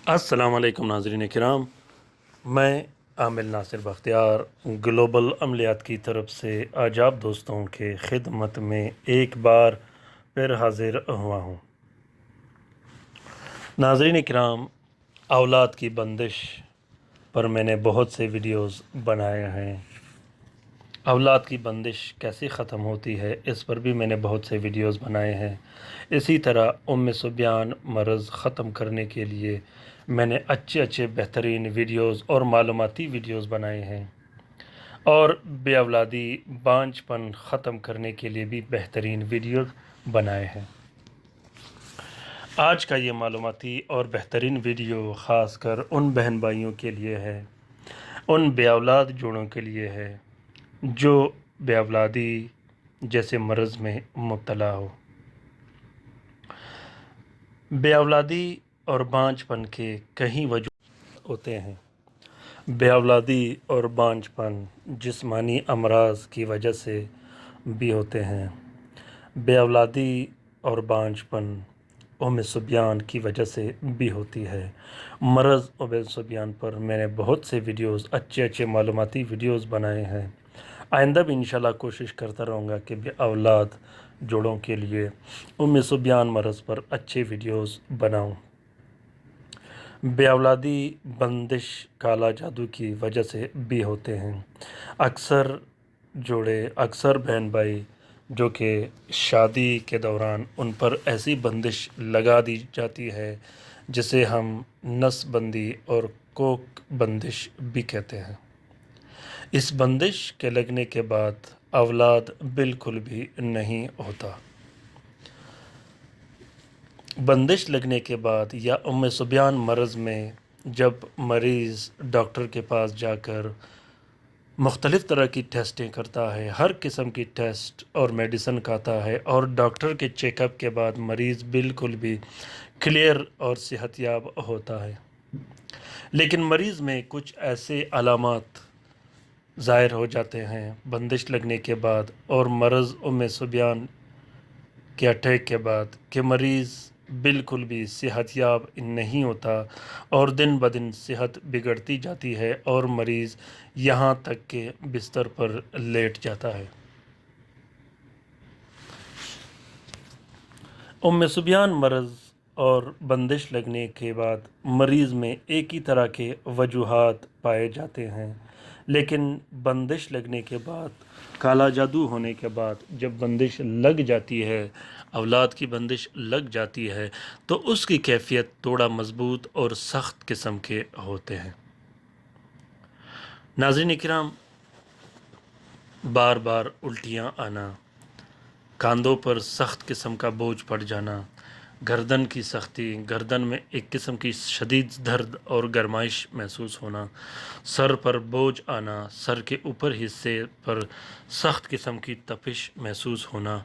السلام علیکم ناظرین کرام، میں عامل ناصر بختیار گلوبل عملیات کی طرف سے آج آپ دوستوں کے خدمت میں ایک بار پھر حاضر ہوا ہوں۔ ناظرین کرام، اولاد کی بندش پر میں نے بہت سے ویڈیوز بنائے ہیں۔ اولاد کی بندش کیسے ختم ہوتی ہے اس پر بھی میں نے بہت سے ویڈیوز بنائے ہیں۔ اسی طرح سبیان مرض ختم کرنے کے لیے میں نے اچھے بہترین ویڈیوز اور معلوماتی ویڈیوز بنائے ہیں، اور بے اولادی بانجھ پن ختم کرنے کے لیے بھی بہترین ویڈیوز بنائے ہیں۔ آج کا یہ معلوماتی اور بہترین ویڈیو خاص کر ان بہن بھائیوں کے لیے ہے، ان بے اولاد جوڑوں کے لیے ہے جو بے اولادی جیسے مرض میں مبتلا ہو۔ بے اولادی اور بانجھ پن کے کئی وجوہات ہوتے ہیں۔ بے اولادی اور بانجھ پن جسمانی امراض کی وجہ سے بھی ہوتے ہیں۔ بے اولادی اور بانجھ پن سبیان کی وجہ سے بھی ہوتی ہے۔ مرض سبیان پر میں نے بہت سے ویڈیوز اچھے معلوماتی ویڈیوز بنائے ہیں۔ آئندہ بھی انشاءاللہ کوشش کرتا رہوں گا کہ بے اولاد جوڑوں کے لیے سبیان مرض پر اچھے ویڈیوز بناؤں۔ بے اولادی بندش کالا جادو کی وجہ سے بھی ہوتے ہیں۔ اکثر بہن بھائی جو کہ شادی کے دوران ان پر ایسی بندش لگا دی جاتی ہے جسے ہم نس بندی اور کوک بندش بھی کہتے ہیں۔ اس بندش کے لگنے کے بعد اولاد بالکل بھی نہیں ہوتا۔ بندش لگنے کے بعد یا سبیان مرض میں جب مریض ڈاکٹر کے پاس جا کر مختلف طرح کی ٹیسٹیں کرتا ہے، ہر قسم کی ٹیسٹ اور میڈیسن کھاتا ہے، اور ڈاکٹر کے چیک اپ کے بعد مریض بالکل بھی کلیئر اور صحت یاب ہوتا ہے، لیکن مریض میں کچھ ایسے علامات ظاہر ہو جاتے ہیں بندش لگنے کے بعد اور مرض سبیان کے اٹیک کے بعد کہ مریض بالکل بھی صحت یاب نہیں ہوتا، اور دن بدن صحت بگڑتی جاتی ہے اور مریض یہاں تک کہ بستر پر لیٹ جاتا ہے۔ سبیان مرض اور بندش لگنے کے بعد مریض میں ایک ہی طرح کے وجوہات پائے جاتے ہیں، لیکن بندش لگنے کے بعد، کالا جادو ہونے کے بعد جب بندش لگ جاتی ہے، اولاد کی بندش لگ جاتی ہے، تو اس کی کیفیت تھوڑا مضبوط اور سخت قسم کے ہوتے ہیں۔ ناظرین کرام، بار بار الٹیاں آنا، کاندھوں پر سخت قسم کا بوجھ پڑ جانا، گردن کی سختی، گردن میں ایک قسم کی شدید درد اور گرمائش محسوس ہونا، سر پر بوجھ آنا، سر کے اوپر حصے پر سخت قسم کی تپش محسوس ہونا،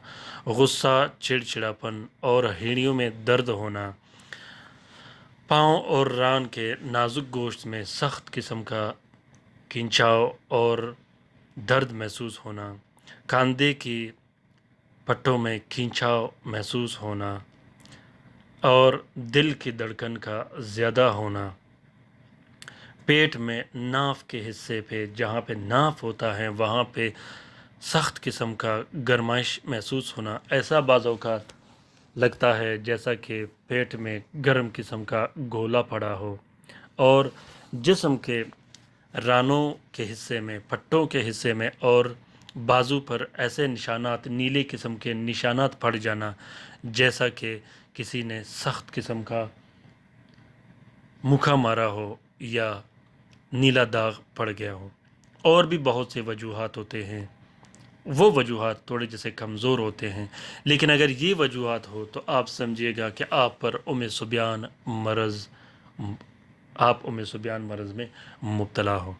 غصہ، چڑچڑاپن اور ہیڑیوں میں درد ہونا، پاؤں اور ران کے نازک گوشت میں سخت قسم کا کھنچاؤ اور درد محسوس ہونا، کاندھے کی پٹوں میں کھنچاؤ محسوس ہونا، اور دل کی دھڑکن کا زیادہ ہونا، پیٹ میں ناف کے حصے پہ جہاں پہ ناف ہوتا ہے وہاں پہ سخت قسم کا گرمائش محسوس ہونا، ایسا بعض اوقات لگتا ہے جیسا کہ پیٹ میں گرم قسم کا گولا پڑا ہو، اور جسم کے رانوں کے حصے میں، پٹوں کے حصے میں اور بازو پر ایسے نشانات، نیلے قسم کے نشانات پڑ جانا جیسا کہ کسی نے سخت قسم کا مکہ مارا ہو یا نیلا داغ پڑ گیا ہو۔ اور بھی بہت سے وجوہات ہوتے ہیں، وہ وجوہات تھوڑے جیسے کمزور ہوتے ہیں، لیکن اگر یہ وجوہات ہو تو آپ سمجھیے گا کہ آپ پر سبیان مرض میں مبتلا ہو۔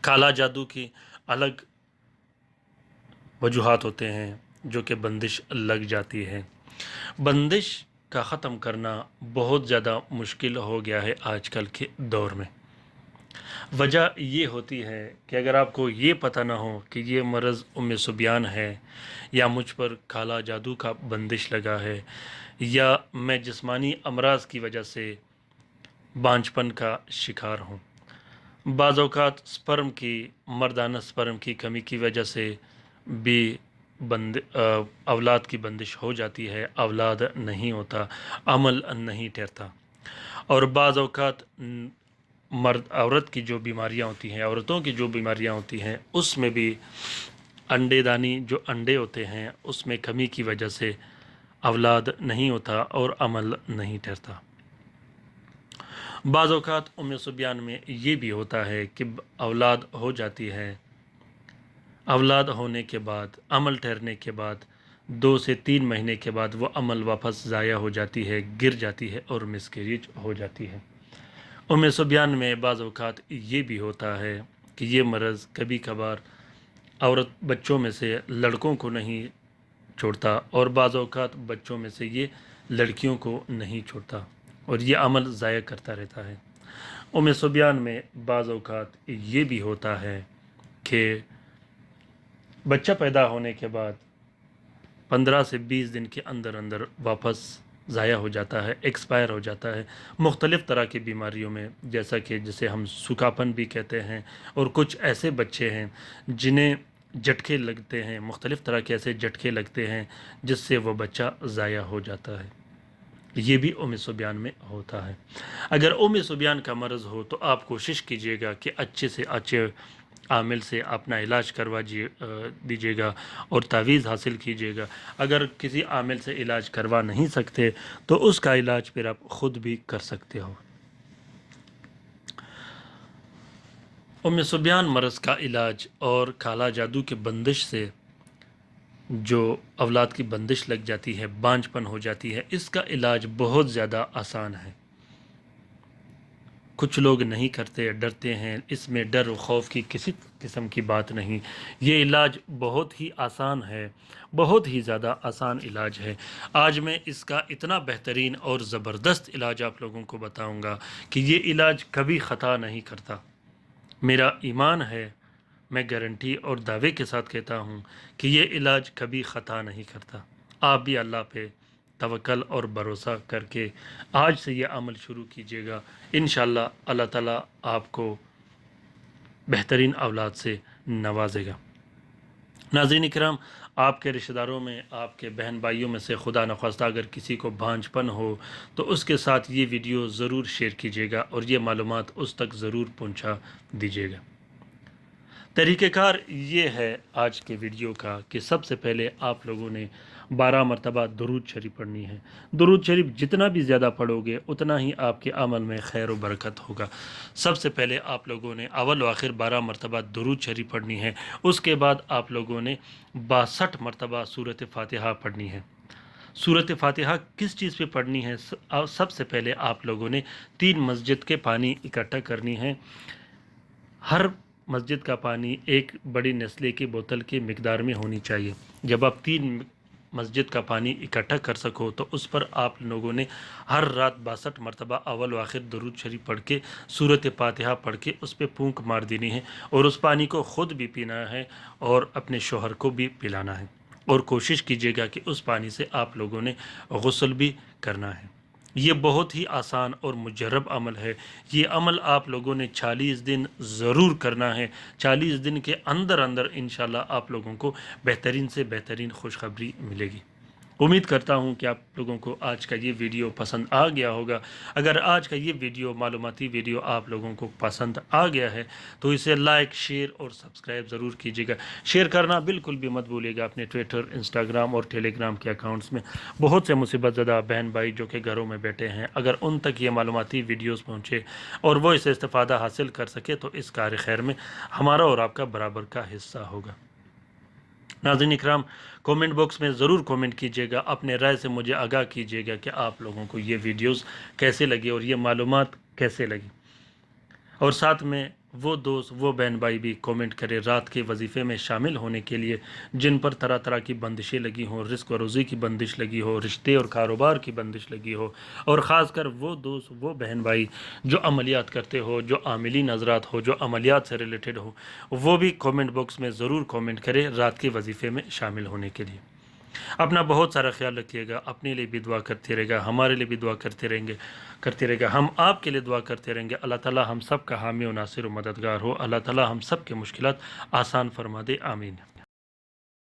کالا جادو کی الگ وجوہات ہوتے ہیں جو کہ بندش لگ جاتی ہے۔ بندش کا ختم کرنا بہت زیادہ مشکل ہو گیا ہے آج کل کے دور میں۔ وجہ یہ ہوتی ہے کہ اگر آپ کو یہ پتہ نہ ہو کہ یہ مرض سبیان ہے، یا مجھ پر کالا جادو کا بندش لگا ہے، یا میں جسمانی امراض کی وجہ سے बांझपन का शिकार हों। बाज़ औक़ात स्पर्म की मर्दाना स्पर्म की कमी की वजह से भी औलाद की बंदिश हो जाती है, औलाद नहीं होता, अमल नहीं ठहरता। और बाज़ औक़ात मर्द औरत की जो बीमारियां होती हैं, औरतों की जो बीमारियां होती हैं, उसमें भी अंडेदानी जो अंडे होते हैं उसमें कमी की वजह से औलाद नहीं होता और अमल नहीं ठहरता। बाज़ औक़ात उम्मे सुबियान में ये भी होता है कि औलाद हो जाती है, औलाद होने के बाद अमल ठहरने के बाद 2 से 3 महीने के बाद वो अमल वापस ज़ाया हो जाती है, गिर जाती है और मिसकैरेज हो जाती है। उम्मे सुबियान में बाज़ औक़ात ये भी होता है कि ये मर्ज़ कभी कभार औरत बच्चों में से लड़कों को नहीं छोड़ता और बाज़ औक़ात बच्चों में से ये लड़कियों को नहीं छोड़ता और ये अमल ज़ाया करता रहता है। उम्मे सुबियान में बाज़ औक़ात ये भी होता है कि बच्चा पैदा होने के बाद 15 से 20 दिन के अंदर अंदर वापस ज़ाया हो जाता है, एक्सपायर हो जाता है। मुख्तलिफ़ तरह की बीमारियों में, जैसा कि जिसे हम सूखापन भी कहते हैं, और कुछ ऐसे बच्चे हैं जिन्हें झटके लगते हैं, मुख्तलिफ़ तरह के ऐसे झटके लगते हैं जिससे वो बच्चा ज़ाया हो जाता है। ये भी उम्मे सुबियान में होता है। अगर उम्मे सुबियान का मर्ज़ हो तो आप कोशिश कीजिएगा कि अच्छे से अच्छे आमिल से अपना इलाज दीजिएगा और तावीज़ हासिल कीजिएगा। अगर किसी आमिल से इलाज करवा नहीं सकते तो उसका इलाज फिर आप ख़ुद भी कर सकते हो। उम्मे सुबियान मर्ज़ का इलाज और काला जादू के बंदिश से जो औलाद की बंदिश लग जाती है, बांझपन हो जाती है, इसका इलाज बहुत ज़्यादा आसान है। कुछ लोग नहीं करते, डरते हैं। इसमें डर और खौफ की किसी किस्म की बात नहीं। ये इलाज बहुत ही आसान है, बहुत ही ज़्यादा आसान इलाज है। आज मैं इसका इतना बेहतरीन और ज़बरदस्त इलाज आप लोगों को बताऊंगा कि ये इलाज कभी ख़ता नहीं करता। मेरा ईमान है, मैं गारंटी और दावे के साथ कहता हूँ कि ये इलाज कभी ख़ता नहीं करता। आप भी अल्लाह पे तवक्ल और भरोसा करके आज से ये अमल शुरू कीजिएगा। इंशाअल्लाह अल्लाह ताला आपको बेहतरीन औलाद से नवाजेगा। नाज़रीन इकराम, आपके रिश्तेदारों में, आपके बहन भाइयों में से खुदा न ख्वास्ता अगर किसी को भांजपन हो तो उसके साथ ये वीडियो ज़रूर शेयर कीजिएगा और ये मालूमात उस तक ज़रूर पहुँचा दीजिएगा। तरीक़ेकार ये है आज के वीडियो का कि सबसे पहले आप लोगों ने 12 मरतबा दुरूद शरीफ पढ़नी है। दुरूद शरीफ जितना भी ज़्यादा पढ़ोगे उतना ही आपके अमल में खैर व बरकत होगा। सबसे पहले आप लोगों ने अव्वल व आखिर 12 मरतबा दुरूद शरीफ पढ़नी है। उसके बाद आप लोगों ने 62 मरतबा सूरत फ़ातिहा पढ़नी है। सूरत फ़ातिहा किस चीज़ पे पढ़नी है? सबसे पहले आप लोगों ने 3 मस्जिद के पानी इकट्ठा करनी है। हर मस्जिद का पानी एक बड़ी नस्ले की बोतल की मिकदार में होनी चाहिए। जब आप 3 मस्जिद का पानी इकट्ठा कर सको तो उस पर आप लोगों ने हर रात 62 मरतबा अव्वल व आखिर दुरूद शरीफ पढ़ के सूरत फ़ातिहा पढ़ के उस पर फूंक मार देनी है और उस पानी को ख़ुद भी पीना है और अपने शोहर को भी पिलाना है। और कोशिश कीजिएगा कि उस पानी से आप लोगों ने गुस्ल भी करना है। ये बहुत ही आसान और मुजर्रब अमल है। ये अमल आप लोगों ने 40 दिन ज़रूर करना है। 40 दिन के अंदर अंदर इंशाल्लाह आप लोगों को बेहतरीन से बेहतरीन खुशखबरी मिलेगी। उम्मीद करता हूँ कि आप लोगों को आज का ये वीडियो पसंद आ गया होगा। अगर आज का ये वीडियो मालूमाती वीडियो आप लोगों को पसंद आ गया है तो इसे लाइक, शेयर और सब्सक्राइब ज़रूर कीजिएगा। शेयर करना बिल्कुल भी मत भूलिएगा अपने ट्विटर, इंस्टाग्राम और टेलीग्राम के अकाउंट्स में। बहुत से मुसीबत ज़दा बहन भाई जो कि घरों में बैठे हैं, अगर उन तक ये मालूमाती वीडियोज़ पहुँचे और वो इससे इस्तेफ़ादा हासिल कर सके तो इस कार्य खैर में हमारा और आपका बराबर का हिस्सा होगा। नाज़रीन इकराम, कमेंट बॉक्स में ज़रूर कमेंट कीजिएगा, अपने राय से मुझे आगाह कीजिएगा कि आप लोगों को ये वीडियोस कैसे लगी और ये मालूमात कैसे लगी। और साथ में वो दोस्त, वो बहन भाई भी कमेंट करें रात के वजीफ़े में शामिल होने के लिए जिन पर तरह तरह की बंदिशें लगी हों, रिस्क व रोज़ी की बंदिश लगी हो, रिश्ते और कारोबार की बंदिश लगी हो। और ख़ास कर वो दोस्त, वो बहन भाई जो अमलियात करते हो, जो आमिलीन हज़रात हो, जो अमलियात से रिलेटेड हो, वो भी कमेंट बॉक्स में ज़रूर कमेंट करें रात के वजीफ़े में शामिल होने के लिए। اپنا بہت سارا خیال رکھیے گا، اپنے لیے بھی دعا کرتے رہے گا، ہمارے لیے بھی دعا کرتے رہے گا، ہم آپ کے لیے دعا کرتے رہیں گے۔ اللہ تعالیٰ ہم سب کا حامی و ناصر و مددگار ہو، اللہ تعالیٰ ہم سب کے مشکلات آسان فرما دے، آمین۔